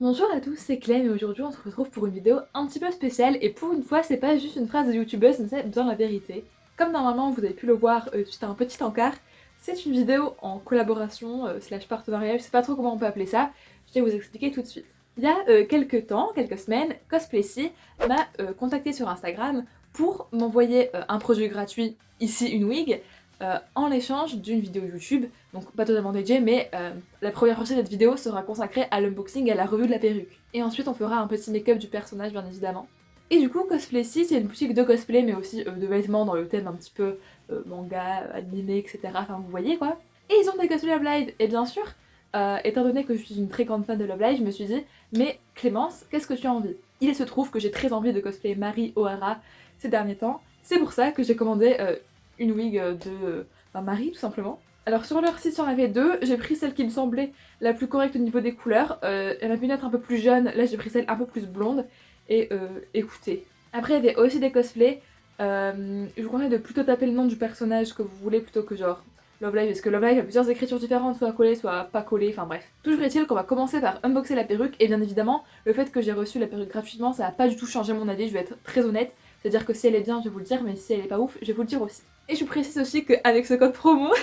Bonjour à tous, c'est Clem et aujourd'hui on se retrouve pour une vidéo un petit peu spéciale et pour une fois c'est pas juste une phrase de youtubeuse mais c'est bien la vérité. Comme normalement vous avez pu le voir suite à un petit encart, c'est une vidéo en collaboration slash partenariat, je sais pas trop comment on peut appeler ça, je vais vous expliquer tout de suite. Il y a quelques temps, quelques semaines, Cosplaycy m'a contacté sur Instagram pour m'envoyer un produit gratuit, ici une wig, en échange d'une vidéo YouTube, donc pas totalement dédiée, mais la première partie de cette vidéo sera consacrée à l'unboxing et à la revue de la perruque. Et ensuite on fera un petit make-up du personnage bien évidemment. Et du coup Cosplaycy c'est une boutique de cosplay mais aussi de vêtements dans le thème un petit peu manga, animé, etc. Enfin vous voyez quoi. Et ils ont des cosplays Love Live, et bien sûr, étant donné que je suis une très grande fan de Love Live, je me suis dit, mais Clémence, qu'est-ce que tu as envie? Il se trouve que j'ai très envie de cosplayer Mari O'Hara ces derniers temps, c'est pour ça que j'ai commandé une wig de Marie tout simplement. Alors sur leur site il y en avait deux, j'ai pris celle qui me semblait la plus correcte au niveau des couleurs, il y en avait une autre un peu plus jeune, là j'ai pris celle un peu plus blonde, et écoutez. Après il y avait aussi des cosplays, je vous conseille de plutôt taper le nom du personnage que vous voulez plutôt que genre Love Live, parce que Love Live a plusieurs écritures différentes, soit collées, soit pas collées, enfin bref. Toujours est-il qu'on va commencer par unboxer la perruque, et bien évidemment, le fait que j'ai reçu la perruque gratuitement, ça a pas du tout changé mon avis, je vais être très honnête. C'est-à-dire que si elle est bien, je vais vous le dire, mais si elle est pas ouf, je vais vous le dire aussi. Et je vous précise aussi qu'avec ce code promo,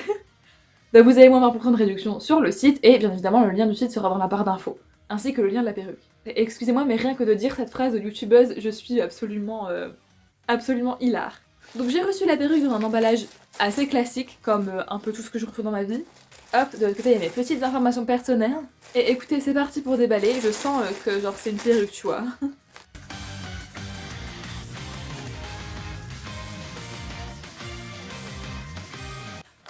bah vous avez moins 20% de réduction sur le site, et bien évidemment, le lien du site sera dans la barre d'infos, ainsi que le lien de la perruque. Et excusez-moi, mais rien que de dire cette phrase de youtubeuse, je suis absolument hilar. Donc j'ai reçu la perruque dans un emballage assez classique, comme un peu tout ce que je reçois dans ma vie. Hop, de l'autre côté il y a mes petites informations personnelles. Et écoutez, c'est parti pour déballer, je sens que genre c'est une perruque, tu vois.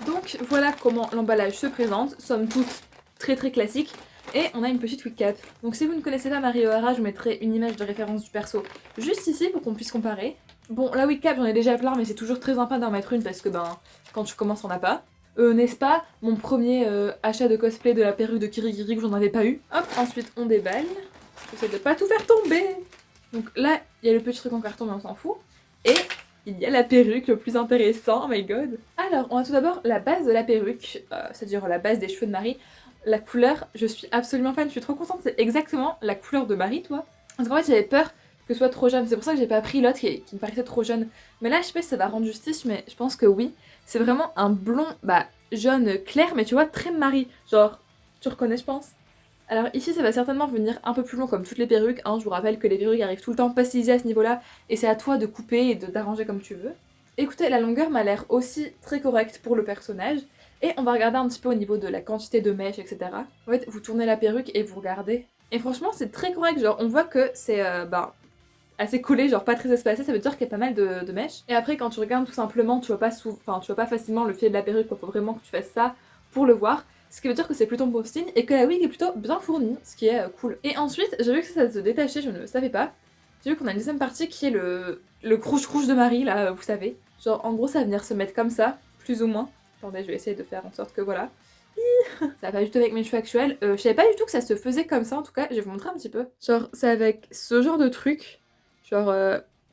Donc voilà comment l'emballage se présente, somme toute très très classique. Et on a une petite wig cap. Donc si vous ne connaissez pas Mari O'Hara, je vous mettrai une image de référence du perso juste ici pour qu'on puisse comparer. Bon, la wig cap j'en ai déjà plein mais c'est toujours très sympa d'en mettre une parce que ben quand tu commences on a pas. N'est-ce pas mon premier achat de cosplay de la perruque de Kirigiri que j'en avais pas eu. Hop, ensuite on déballe. J'essaie de pas tout faire tomber. Donc là, il y a le petit truc en carton mais on s'en fout. Et il y a la perruque, le plus intéressant, oh my god. Alors, on a tout d'abord la base de la perruque, c'est-à-dire la base des cheveux de Marie. La couleur, je suis absolument fan, je suis trop contente, c'est exactement la couleur de Marie, toi. Parce qu'en fait, j'avais peur que ce soit trop jeune, c'est pour ça que j'ai pas pris l'autre qui me paraissait trop jeune. Mais là, je sais pas si ça va rendre justice, mais je pense que oui. C'est vraiment un blond, jaune clair, mais tu vois, très Marie. Genre, tu reconnais, je pense. Alors ici ça va certainement venir un peu plus long comme toutes les perruques, hein. Je vous rappelle que les perruques arrivent tout le temps pas stylisées à ce niveau-là et c'est à toi de couper et d'arranger comme tu veux. Écoutez, la longueur m'a l'air aussi très correcte pour le personnage et on va regarder un petit peu au niveau de la quantité de mèches, etc. En fait, vous tournez la perruque et vous regardez. Et franchement c'est très correct, genre on voit que c'est assez collé, genre pas très espacé, ça veut dire qu'il y a pas mal de mèches. Et après quand tu regardes tout simplement, tu vois pas, tu vois pas facilement le fil de la perruque, quoi. Faut vraiment que tu fasses ça pour le voir. Ce qui veut dire que c'est plutôt bon signe et que la wig est plutôt bien fournie, ce qui est cool. Et ensuite, j'ai vu que ça se détachait, je ne le savais pas. J'ai vu qu'on a une deuxième partie qui est le crouche-crouche de Marie, là, vous savez. Genre, en gros, ça va venir se mettre comme ça, plus ou moins. Attendez, je vais essayer de faire en sorte que voilà. Ça va pas du tout avec mes cheveux actuels. Je savais pas du tout que ça se faisait comme ça, en tout cas, je vais vous montrer un petit peu. Genre, c'est avec ce genre de truc, genre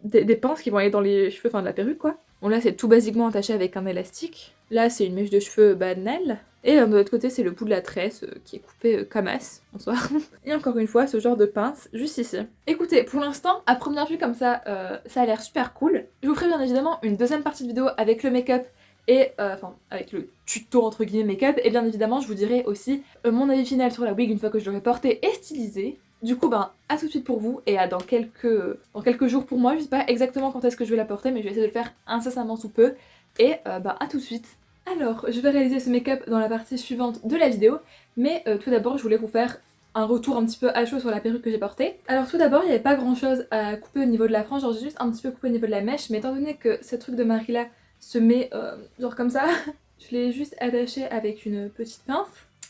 des pinces qui vont aller dans les cheveux, enfin de la perruque, quoi. Bon, là, c'est tout basiquement attaché avec un élastique. Là, c'est une mèche de cheveux banale. Et de l'autre côté, c'est le bout de la tresse qui est coupé comme as. Bonsoir. Et encore une fois, ce genre de pince, juste ici. Écoutez, pour l'instant, à première vue comme ça, ça a l'air super cool. Je vous ferai bien évidemment une deuxième partie de vidéo avec le make-up et avec le tuto entre guillemets make-up. Et bien évidemment, je vous dirai aussi mon avis final sur la wig une fois que je l'aurai portée et stylisée. Du coup, à tout de suite pour vous et dans quelques jours pour moi. Je sais pas exactement quand est-ce que je vais la porter, mais je vais essayer de le faire incessamment sous peu. Et à tout de suite. Alors, je vais réaliser ce make-up dans la partie suivante de la vidéo, mais tout d'abord, je voulais vous faire un retour un petit peu à chaud sur la perruque que j'ai portée. Alors tout d'abord, il n'y avait pas grand chose à couper au niveau de la frange, genre j'ai juste un petit peu coupé au niveau de la mèche, mais étant donné que ce truc de Marie là se met genre comme ça, je l'ai juste attaché avec une petite pince.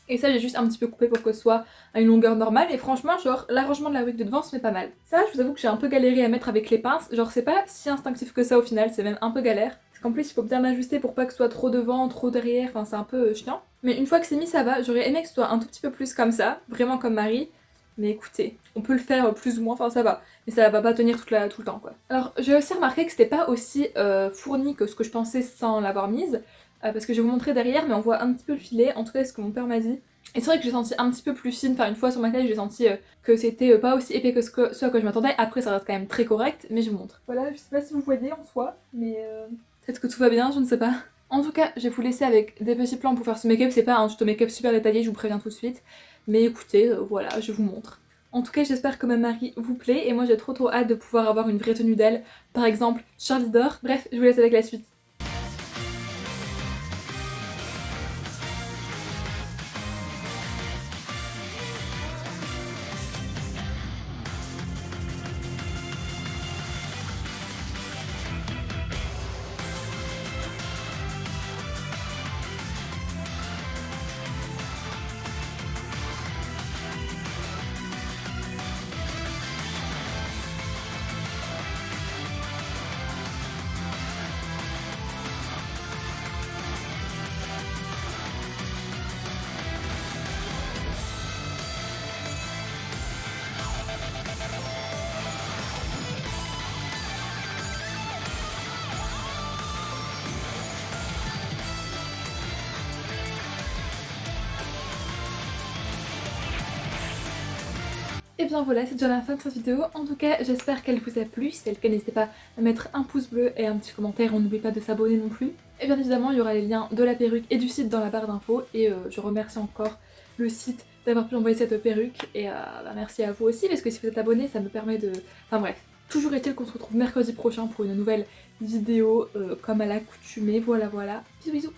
Et ça j'ai juste un petit peu coupé pour que ce soit à une longueur normale, et franchement genre l'arrangement de la wig de devant se met pas mal. Ça je vous avoue que j'ai un peu galéré à mettre avec les pinces, genre c'est pas si instinctif que ça au final, c'est même un peu galère. Parce qu'en plus il faut bien l'ajuster pour pas que ce soit trop devant, trop derrière, enfin c'est un peu chiant. Mais une fois que c'est mis ça va, j'aurais aimé que ce soit un tout petit peu plus comme ça, vraiment comme Marie. Mais écoutez, on peut le faire plus ou moins, enfin ça va. Mais ça va pas tenir tout le temps quoi. Alors j'ai aussi remarqué que c'était pas aussi fourni que ce que je pensais sans l'avoir mise. Parce que je vais vous montrer derrière, mais on voit un petit peu le filet, en tout cas ce que mon père m'a dit. Et c'est vrai que j'ai senti un petit peu plus fine, enfin une fois sur ma taille j'ai senti que c'était pas aussi épais que ce à quoi je m'attendais. Après ça reste quand même très correct, mais je vous montre. Voilà, je sais pas si vous voyez en soi, mais peut-être que tout va bien, je ne sais pas. En tout cas, je vais vous laisser avec des petits plans pour faire ce make-up. C'est pas un tuto make-up super détaillé, je vous préviens tout de suite. Mais écoutez, voilà, je vous montre. En tout cas, j'espère que ma Marie vous plaît et moi j'ai trop hâte de pouvoir avoir une vraie tenue d'elle. Par exemple, Charlie d'or. Bref, je vous laisse avec la suite. Et bien voilà, c'est déjà la fin de cette vidéo. En tout cas, j'espère qu'elle vous a plu. Si c'est le cas, n'hésitez pas à mettre un pouce bleu et un petit commentaire. On n'oublie pas de s'abonner non plus. Et bien évidemment, il y aura les liens de la perruque et du site dans la barre d'infos. Et je remercie encore le site d'avoir pu envoyer cette perruque. Et bah, merci à vous aussi, parce que si vous êtes abonné, ça me permet de... Enfin bref. Toujours est-il qu'on se retrouve mercredi prochain pour une nouvelle vidéo comme à l'accoutumée. Voilà, voilà. Bisous bisous.